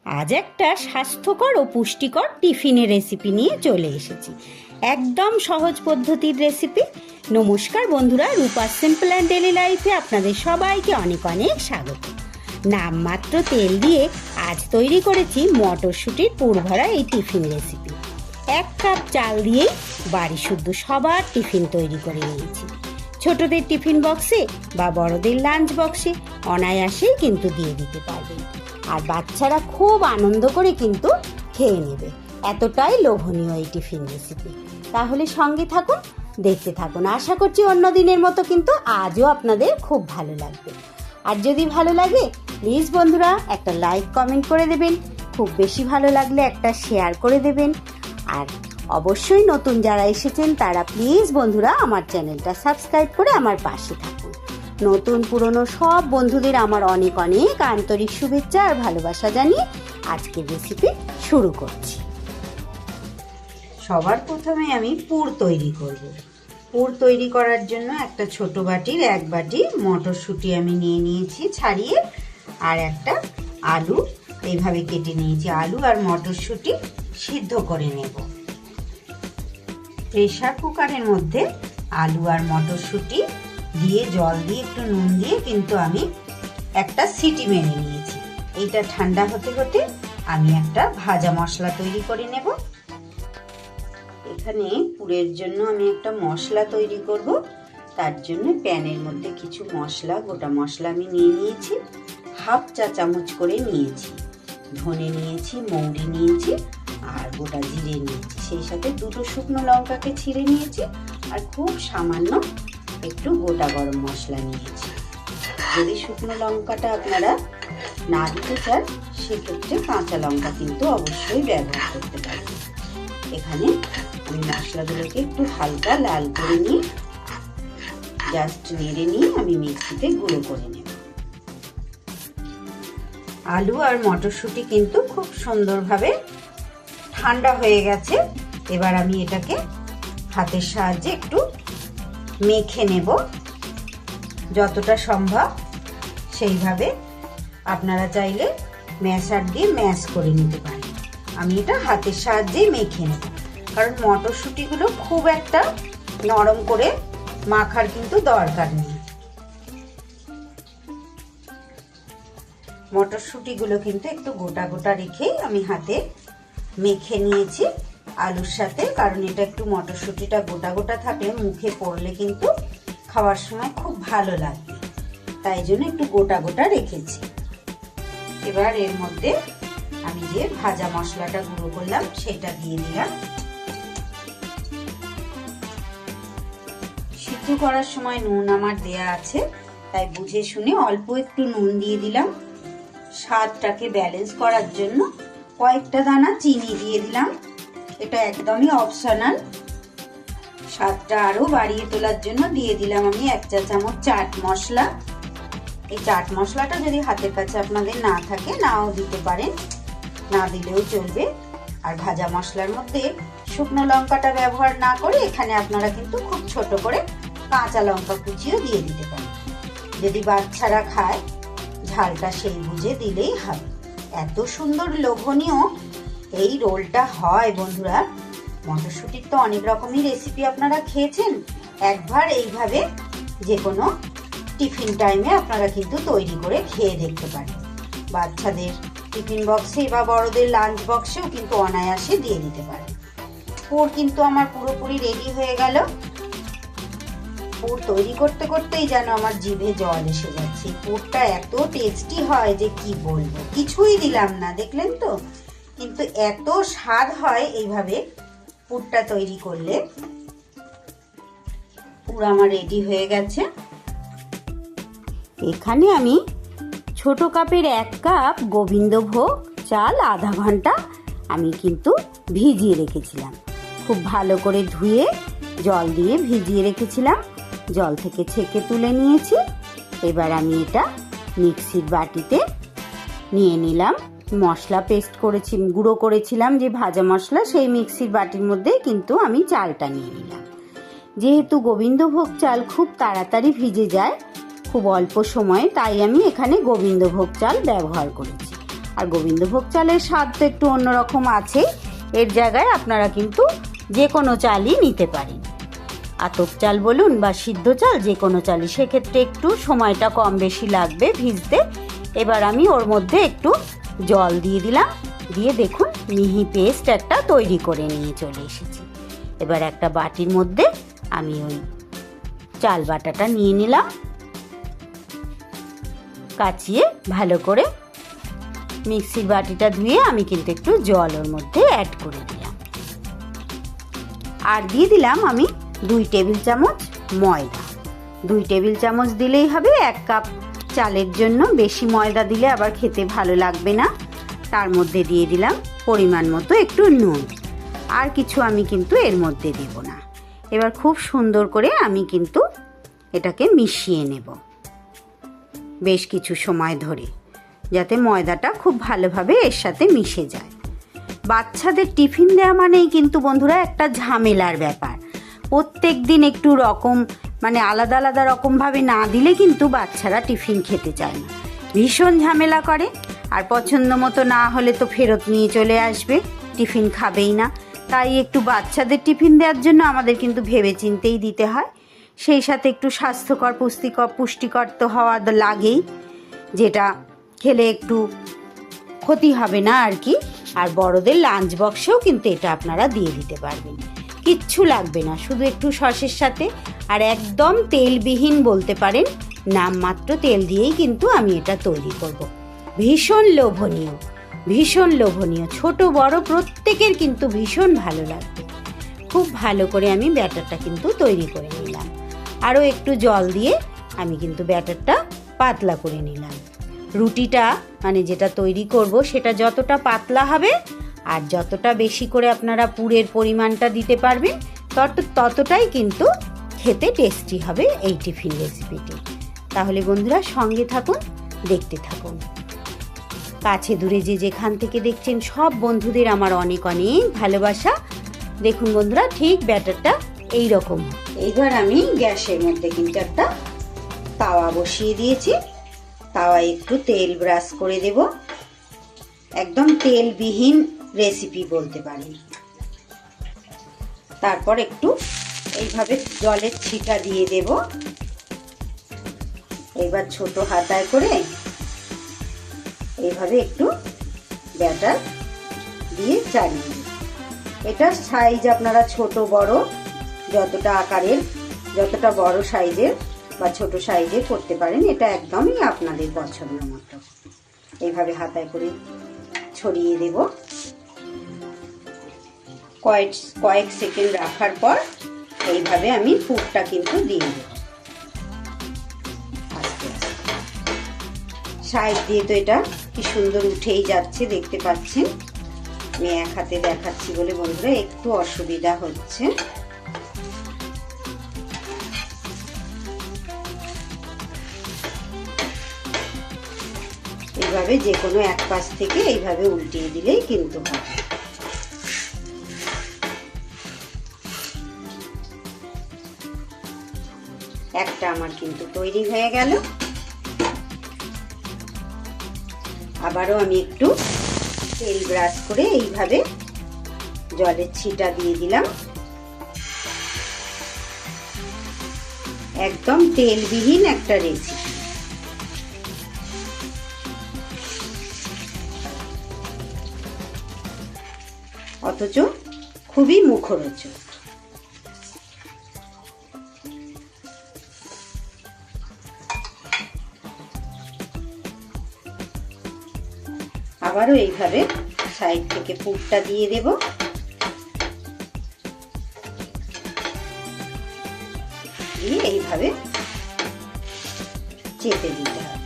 আজ একটা স্বাস্থ্যকর ও পুষ্টিকর টিফিনের রেসিপি নিয়ে চলে এসেছি। একদম সহজ পদ্ধতির রেসিপি। নমস্কার বন্ধুরা, রূপা সিম্পল অ্যান্ড ডেলি লাইফে আপনাদের সবাইকে অনেক অনেক স্বাগত। নামমাত্র তেল দিয়ে আজ তৈরি করেছি মটরশুঁটির পুর ভরা এই টিফিন রেসিপি। 1 কাপ চাল দিয়েই বাড়ি শুদ্ধ সবার টিফিন তৈরি করে নিয়েছি। ছোটদের টিফিন বক্সে বা বড়দের লাঞ্চ বক্সে অনায়াসেই কিন্তু দিয়ে দিতে পারবেন, আর বাচ্চারা খুব আনন্দ করে কিন্তু খেয়ে নেবে। এতটাই লোভনীয় এই টিফিন রেসিপি। তাহলে সঙ্গে থাকুন, দেখতে থাকুন। আশা করছি অন্য দিনের মতো কিন্তু আজও আপনাদের খুব ভালো লাগবে। আর যদি ভালো লাগে প্লিজ বন্ধুরা একটা লাইক কমেন্ট করে দেবেন, খুব বেশি ভালো লাগলে একটা শেয়ার করে দেবেন। আর অবশ্যই নতুন যারা এসেছেন তারা প্লিজ বন্ধুরা আমার চ্যানেলটা সাবস্ক্রাইব করে আমার পাশে থাকুন। নতুন পুরনো সব বন্ধুদের আমার অনেক অনেক আন্তরিক শুভেচ্ছা আর ভালোবাসা জানিয়ে আজকের রেসিপি শুরু করছি। সবার প্রথমে আমি পুর তৈরি করব। পুর তৈরি করার জন্য একটা ছোট বাটির 1 বাটি মটরশুঁটি আমি নিয়ে নিয়েছি ছাড়িয়ে, আর একটা আলু এইভাবে কেটে নিয়েছি। আলু আর মটরশুঁটি সিদ্ধ করে নেব। প্রেসার কুকারের মধ্যে আলু আর মটরশুঁটি দিয়ে জল দিয়ে একটু নুন দিয়ে কিন্তু আমি একটা সিটি মেরে নিয়েছি। এইটা ঠান্ডা হতে হতে আমি একটা ভাজা মশলা তৈরি করে নেব। এখানে পুরের জন্য আমি একটা মশলা তৈরি করব। তার জন্য প্যানের মধ্যে কিছু মশলা, গোটা মশলা আমি নিয়ে নিয়েছি। 1/2 চা চামচ করে নিয়েছি ধনে নিয়েছি, মৌরি নিয়েছি আর গোটা জিরে নিয়েছি। সেই সাথে 2টো শুকনো লঙ্কাকে ছিঁড়ে নিয়েছি আর খুব সামান্য একটু গোটা গরম মশলা নিয়েছি। যদি শুকনো লঙ্কাটা আপনারা না দিতে চান সেক্ষেত্রে কাঁচা লঙ্কা কিন্তু অবশ্যই ব্যবহার করতে পারেন। এখানে আমি মশলাগুলোকে একটু হালকা লাল করে নিয়ে জাস্ট নেড়ে নিয়ে আমি মিক্সিতে গুঁড়ো করে নেব। আলু আর মটরশুঁটি কিন্তু খুব সুন্দরভাবে ঠান্ডা হয়ে গেছে। এবার আমি এটাকে হাতের সাহায্যে একটু মেখে নেব যতটা সম্ভব। সেইভাবে আপনারা চাইলে ম্যাশার দিয়ে ম্যাশ করে নিতে পারেন। আমি এটা হাতের সাহায্যেই মেখে নেব, কারণ মটরশুঁটিগুলো খুব একটা নরম করে মাখার কিন্তু দরকার নেই। মটরশুঁটিগুলো কিন্তু একটু গোটা গোটা রেখেই আমি হাতে মেখে নিয়েছি আলুর সাথে, কারণ এটা একটু মটরশুঁটিটা গোটা গোটা থাকলে মুখে পড়লে কিন্তু খাওয়ার সময় খুব ভালো লাগবে, তাই জন্য একটু গোটা গোটা রেখেছি। এবার এর মধ্যে আমি যে ভাজা মশলাটা গুঁড়ো করলাম সেটা দিয়ে দিলাম। সিদ্ধ করার সময় নুন আমার দেয়া আছে, তাই বুঝে শুনে অল্প একটু নুন দিয়ে দিলাম। স্বাদটাকে ব্যালেন্স করার জন্য কয়েকটা দানা চিনি দিয়ে দিলাম। এটা একদমই অপশনাল। স্বাদটা আরো বাড়িয়ে তোলার জন্য দিয়ে দিলাম আমি 1 চা চামচ চাট মশলা। এই চাট মশলাটা যদি হাতের কাছে আপনাদের না থাকে নাও দিতে পারেন, না দিলেও চলবে। আর ভাজা মশলার মধ্যে শুকনো লঙ্কাটা ব্যবহার না করে এখানে আপনারা কিন্তু খুব ছোট করে কাঁচা লঙ্কা কুচিও দিয়ে দিতে পারেন। যদি বাচ্চারা খায় ঝালটা সেই বুঝে দিলেই হবে। এত সুন্দর লোভনীয় এই রোলটা হয় বন্ধুরা। মটরশুঁটির তো অনেক রকমই রেসিপি আপনারা খেয়েছেন, একবার এইভাবে যে কোনো টিফিন টাইমে আপনারা কিন্তু তৈরি করে খেয়ে দেখতে পারেন। বাচ্চাদের টিফিন বক্সে বা বড়দের লাঞ্চ বক্সেও কিন্তু অনায়াসে দিয়ে দিতে পারেন। পুর কিন্তু আমার পুরোপুরি রেডি হয়ে গেল। পুর তৈরি করতে করতেই যেন আমার জিভে জল এসে যাচ্ছে। পুরটা এত টেস্টি হয় যে কি বলবো, কিছুই দিলাম না, দেখলেন তো, কিন্তু এত স্বাদ হয় এইভাবে পুরটা তৈরি করলে। পুর আমার রেডি হয়ে গেছে। এখানে আমি ছোট কাপের 1 কাপ গোবিন্দভোগ চাল আধা ঘন্টা আমি কিন্তু ভিজিয়ে রেখেছিলাম। খুব ভালো করে ধুয়ে জল দিয়ে ভিজিয়ে রেখেছিলাম। জল থেকে ছেঁকে তুলে নিয়েছি। এবার আমি এটা মিক্সির বাটিতে নিয়ে নিলাম। মশলা পেস্ট করেছি, গুঁড়ো করেছিলাম যে ভাজা মশলা, সেই মিক্সির বাটির মধ্যে কিন্তু আমি চালটা নিয়ে নিলাম। যেহেতু গোবিন্দভোগ চাল খুব তাড়াতাড়ি ভিজে যায় খুব অল্প সময়ে, তাই আমি এখানে গোবিন্দভোগ চাল ব্যবহার করেছি। আর গোবিন্দভোগ চালের স্বাদ তো একটু অন্যরকম আছে, এর জায়গায় আপনারা কিন্তু যে কোনো চালই নিতে পারেন, আতপ চাল বলুন বা সিদ্ধ চাল, যে কোনো চালই, সেক্ষেত্রে একটু সময়টা কম বেশি লাগবে ভিজতে। এবার আমি ওর মধ্যে একটু জল দিয়ে দিলাম, দিয়ে দেখুন মিহি পেস্ট একটা তৈরি করে নিয়ে চলে এসেছি। এবার একটা বাটির মধ্যে আমি ওই চাল বাটাটা নিয়ে নিলাম, কাচিয়ে ভালো করে মিক্সির বাটিটা ধুয়ে আমি কিন্তু একটু জল ওর মধ্যে অ্যাড করে দিলাম, আর দিয়ে দিলাম আমি 2 টেবিল চামচ ময়দা। 2 টেবিল চামচ দিলেই হবে, 1 কাপ চালের জন্য। বেশি ময়দা দিলে আবার খেতে ভালো লাগবে না। তার মধ্যে দিয়ে দিলাম পরিমাণ মতো একটু নুন, আর কিছু আমি কিন্তু এর মধ্যে দেব না। এবার খুব সুন্দর করে আমি কিন্তু এটাকে মিশিয়ে নেব বেশ কিছু সময় ধরে, যাতে ময়দাটা খুব ভালোভাবে এর সাথে মিশে যায়। বাচ্চাদের টিফিন দেওয়া মানেই কিন্তু বন্ধুরা একটা ঝামেলার ব্যাপার। প্রত্যেক দিন একটু রকম মানে আলাদা আলাদা রকমভাবে না দিলে কিন্তু বাচ্চারা টিফিন খেতে চায় না, ভীষণ ঝামেলা করে। আর পছন্দ মতো না হলে তো ফেরত নিয়ে চলে আসবে, টিফিন খাবেই না। তাই একটু বাচ্চাদের টিফিন দেওয়ার জন্য আমাদের কিন্তু ভেবে চিন্তেই দিতে হয়। সেই সাথে একটু স্বাস্থ্যকর পুষ্টিকর তো হওয়া লাগেই, যেটা খেলে একটু ক্ষতি হবে না আর কি। আর বড়দের লাঞ্চ বক্সেও কিন্তু এটা আপনারা দিয়ে দিতে পারবেন, কিচ্ছু লাগবে না, শুধু একটু সসের সাথে। আর একদম তেলবিহীন বলতে পারেন, নামমাত্র তেল দিয়েই কিন্তু আমি এটা তৈরি করব। ভীষণ লোভনীয়, ভীষণ লোভনীয়, ছোট বড় প্রত্যেকের কিন্তু ভীষণ ভালো লাগবে। খুব ভালো করে আমি ব্যাটারটা কিন্তু তৈরি করে নিলাম, আরও একটু জল দিয়ে আমি কিন্তু ব্যাটারটা পাতলা করে নিলাম। রুটিটা মানে যেটা তৈরি করব সেটা যতটা পাতলা হবে আর যতটা বেশি করে আপনারা পুরের পরিমাণটা দিতে পারবেন ততটাই কিন্তু খেতে টেস্টি হবে এই টিফিন রেসিপিটি। তাহলে বন্ধুরা সঙ্গে থাকুন, দেখতে থাকুন। কাছে দূরে যে যেখান থেকে দেখছেন সব বন্ধুদের আমার অনেক অনেক ভালোবাসা। দেখুন বন্ধুরা, ঠিক ব্যাটারটা এই রকম। এইবার আমি গ্যাসের মধ্যে কিন্তু একটা তাওয়া বসিয়ে দিয়েছি, তাওয়ায় একটু তেল ব্রাশ করে দেব। একদম তেলবিহীন রেসিপি বলতে পারি। তারপর একটু এইভাবে জলের ছিটা দিয়ে দেব। এবার ছোট হাতায় করে এইভাবে একটু ব্যাটার দিয়ে চালিয়ে দেব। এটার সাইজ আপনারা ছোট বড় যতটা আকারের, যতটা বড় সাইজের বা ছোট সাইজে করতে পারেন, এটা একদমই আপনাদের পছন্দ মতো। এইভাবে হাতায় করে ছড়িয়ে দেব। কয়েক সেকেন্ড রাখার পর এইভাবে আমি পুরটা কিন্তু দিয়ে দেব। আস্তে আস্তে সাইড দিয়ে তো এটা কি সুন্দর উঠেই যাচ্ছে, দেখতে পাচ্ছেন। আমি এক হাতে দেখাচ্ছি বলে বন্ধুরা একটু অসুবিধা হচ্ছে। এইভাবে যে কোনো এক পাশ থেকে এইভাবে উল্টিয়ে দিলেই কিন্তু হবে। একটা আমার কিন্তু তৈরি হয়ে গেল। আবারও আমি একটু তেল ব্রাশ করে এইভাবে জলের ছিটা দিয়ে দিলাম। একদম তেলবিহীন একটা রেসিপি। অথচ খুবই মুখরোচক। আবারও এইভাবে সাইড থেকে পুরটা দিয়ে দেব। দিয়ে এইভাবে চেপে দিতে হবে।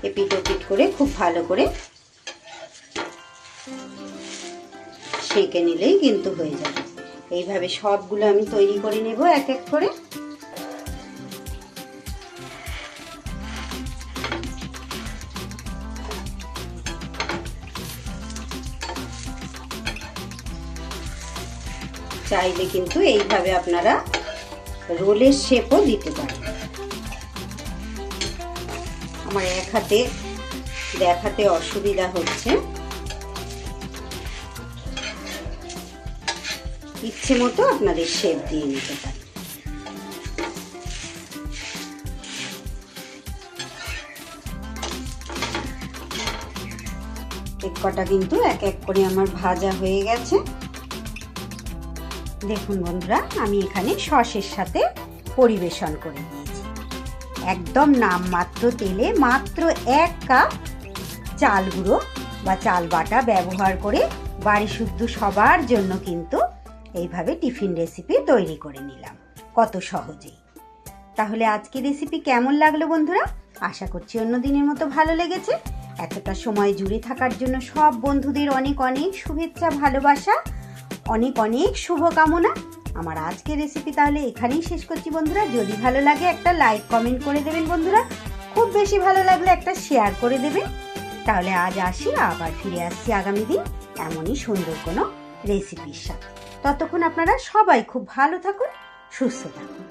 এপিট ওপিট করে খুব ভালো করে সেঁকে নিলেই কিন্তু হয়ে যাবে। এইভাবে সবগুলো আমি তৈরি করে নেব এক এক করে। চাইলে কিন্তু এইভাবে আপনারা রোলের শেপও দিতে পারেন। আমার এক হাতে দেখাতে অসুবিধা হচ্ছে। ইচ্ছে মতো আপনাদের শেপ দিয়ে নিতে পারেন। এক কটা কিন্তু এক এক করে আমার ভাজা হয়ে গেছে। দেখুন বন্ধুরা, আমি এখানে সসের সাথে পরিবেশন করে দিয়েছি। একদম নামমাত্র তেলে মাত্র 1 কাপ চাল গুঁড়ো বা চাল বাটা ব্যবহার করে বাড়ি শুদ্ধ সবার জন্য কিন্তু এইভাবে টিফিন রেসিপি তৈরি করে নিলাম কত সহজেই। তাহলে আজকে রেসিপি কেমন লাগলো বন্ধুরা? আশা করছি অন্য দিনের মতো ভালো লেগেছে। এতটা সময় জুড়ে থাকার জন্য সব বন্ধুদের অনেক অনেক শুভেচ্ছা, ভালোবাসা, অনেক অনেক শুভকামনা। আমার আজকের রেসিপি তাহলে এখানেই শেষ করছি বন্ধুরা। যদি ভালো লাগে একটা লাইক কমেন্ট করে দেবেন বন্ধুরা, খুব বেশি ভালো লাগলে একটা শেয়ার করে দেবেন। তাহলে আজ আসি, আবার ফিরে আসছি আগামী দিন এমনই সুন্দর কোনো রেসিপির সাথে। ততক্ষণ আপনারা সবাই খুব ভালো থাকুন, সুস্থ থাকুন।